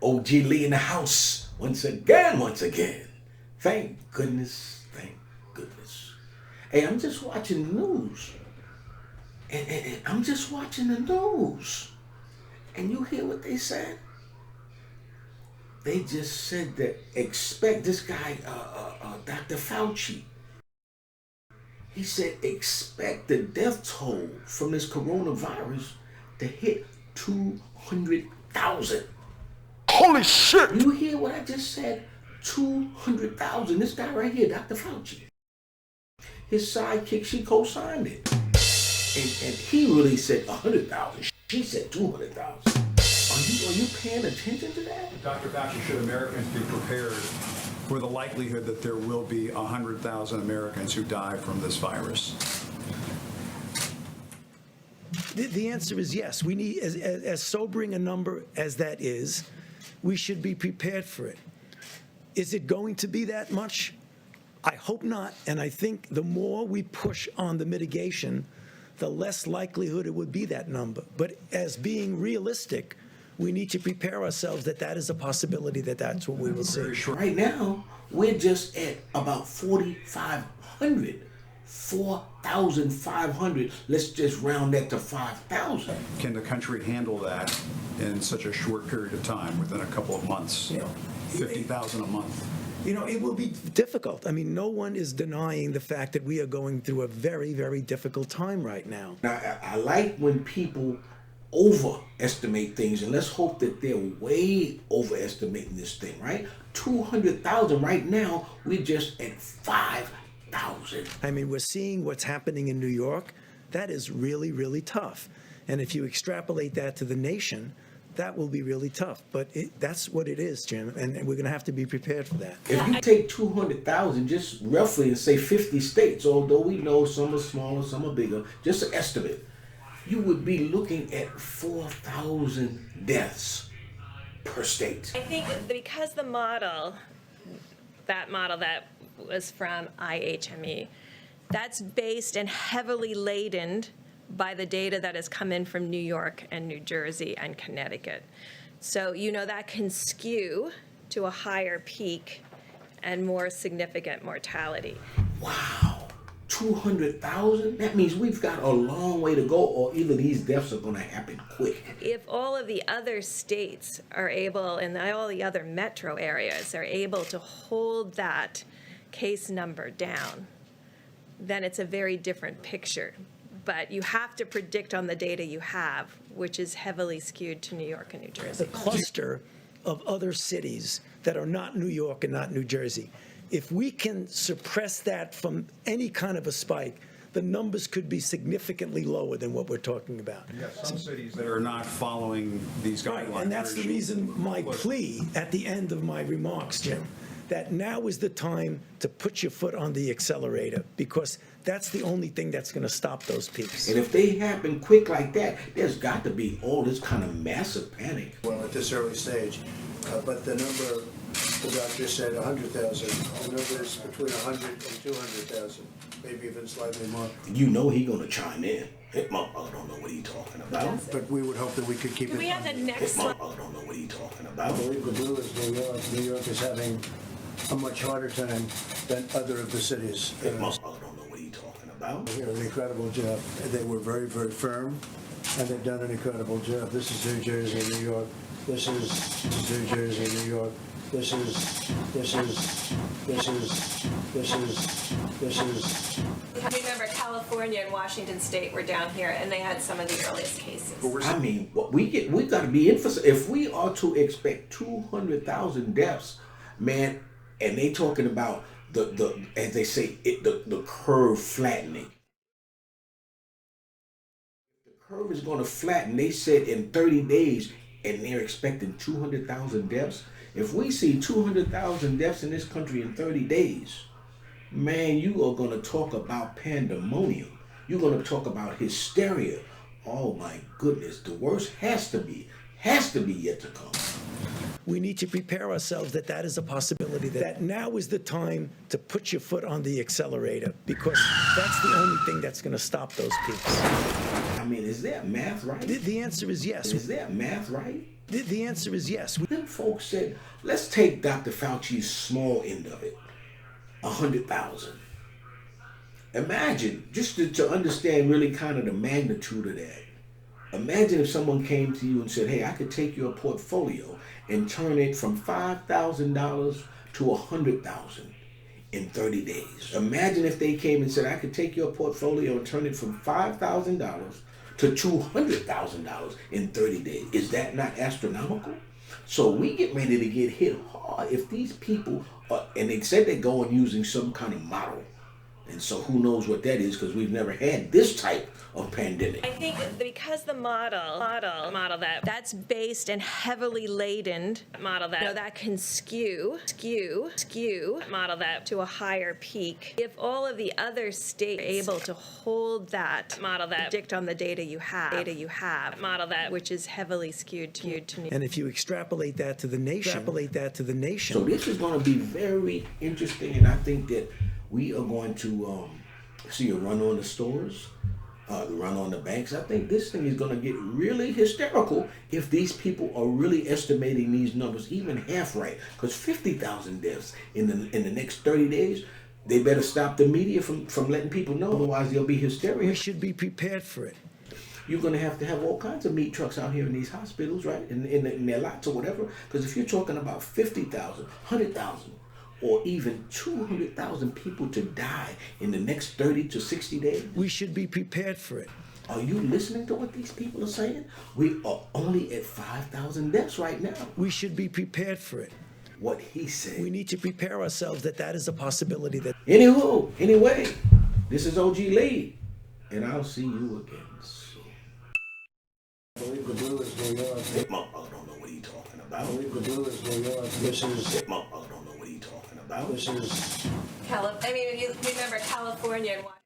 OGLEE in the house once again. Thank goodness. Hey, I'm just watching the news. And I'm just watching the news. And you hear what they said? They just said that expect this guy, Dr. Fauci. He said expect the death toll from this coronavirus to hit 200,000. Holy shit! You hear what I just said? 200,000. This guy right here, Dr. Fauci. His sidekick, she co-signed it. And he really said 100,000. She said 200,000. Are you paying attention to that? Dr. Fauci, should Americans be prepared for the likelihood that there will be 100,000 Americans who die from this virus? The answer is yes. We need, as sobering a number as that is, we should be prepared for it. Is it going to be that much? I hope not. And I think the more we push on the mitigation, the less likelihood it would be that number. But as being realistic, we need to prepare ourselves that that is a possibility, that that's what we will see. Right now, we're just at about 4,500. 4,500. Let's just round that to 5,000. Can the country handle that in such a short period of time, within a couple of months? 50,000 a month. You know, it will be difficult. I mean, no one is denying the fact that we are going through a very, very difficult time right now. Now, I like when people overestimate things, and let's hope that they're way overestimating this thing, right? 200,000 right now, we're just at 5,000. I mean, we're seeing what's happening in New York. That is really, really tough. And if you extrapolate that to the nation, that will be really tough. But that's what it is, Jim, and we're going to have to be prepared for that. If you take 200,000 just roughly and say 50 states, although we know some are smaller, some are bigger, just an estimate, you would be looking at 4,000 deaths per state. I think because the model that was from IHME, that's based and heavily laden by the data that has come in from New York and New Jersey and Connecticut. So, you know, that can skew to a higher peak and more significant mortality. Wow, 200,000? That means we've got a long way to go, or either these deaths are going to happen quick. If all of the other states are able, and all the other metro areas are able to hold that case number down, then it's a very different picture. But you have to predict on the data you have, which is heavily skewed to New York and New Jersey. The cluster of other cities that are not New York and not New Jersey, if we can suppress that from any kind of a spike, the numbers could be significantly lower than what we're talking about. You have some cities that are not following these guidelines. And that's the reason my plea at the end of my remarks, Jim, that now is the time to put your foot on the accelerator, because that's the only thing that's going to stop those peaks. And if they happen quick like that, there's got to be all this kind of massive panic. Well, at this early stage, but the number the doctor said 100,000. The number is between 100 and 200,000, maybe even slightly more. You know he's going to chime in. That motherfucker don't know what he's talking about. But we would hope that we could keep Can it. we have the next That slide? motherfucker don't know what he's talking about. What we could do is New York. New York is having a much harder time than other of the cities. That motherfucker don't know what he's talking about. They did an incredible job. They were very, very firm, and they've done an incredible job. This is New Jersey, New York. This is New Jersey, New York. This is. Remember, California and Washington State were down here, and they had some of the earliest cases. I mean, what we got to be emphasized. If we are to expect 200,000 deaths, man, and they talking about the as they say the curve flattening. The curve is going to flatten. They said in 30 days, and they're expecting 200,000 deaths. If we see 200,000 deaths in this country in 30 days, man, you are going to talk about pandemonium. You're going to talk about hysteria. Oh my goodness, the worst has to be yet to come. We need to prepare ourselves that that is a possibility, that now is the time to put your foot on the accelerator, because that's the only thing that's going to stop those peaks. I mean, is that math right? The answer is yes. Is that math right? The answer is yes. Then folks said, let's take Dr. Fauci's small end of it, 100,000. Imagine, just to understand really kind of the magnitude of that. Imagine if someone came to you and said, hey, I could take your portfolio and turn it from $5,000 to $100,000 in 30 days. Imagine if they came and said, I could take your portfolio and turn it from $5,000 to $200,000 in 30 days. Is that not astronomical? So we get ready to get hit hard if these people are, and they said they're going using some kind of model. And so who knows what that is, because we've never had this type of pandemic. I think because the model that's based and heavily laden model that can skew model that to a higher peak. If all of the other states are able to hold that model that predict on the data you have model that which is heavily skewed to New And if you extrapolate that to the nation, So this is going to be very interesting, and I think that we are going to see a run on the stores, the run on the banks. I think this thing is going to get really hysterical if these people are really estimating these numbers even half right. Because 50,000 deaths in the next 30 days, they better stop the media from letting people know. Otherwise, there'll be hysteria. we should be prepared for it. You're going to have all kinds of meat trucks out here in these hospitals, right? In their lots or whatever. Because if you're talking about 50,000, 100,000, or even 200,000 people to die in the next 30 to 60 days. We should be prepared for it. Are you listening to what these people are saying? We are only at 5,000 deaths right now. We should be prepared for it. What he said. We need to prepare ourselves that is a possibility. Anyway, this is OGLEE, and I'll see you again soon. I believe the blue is New York. That motherfucker don't know what he's talking about. I believe the blue is New York. This is, That motherfucker don't know what he's talking about. this is I mean, if you remember California and Washington.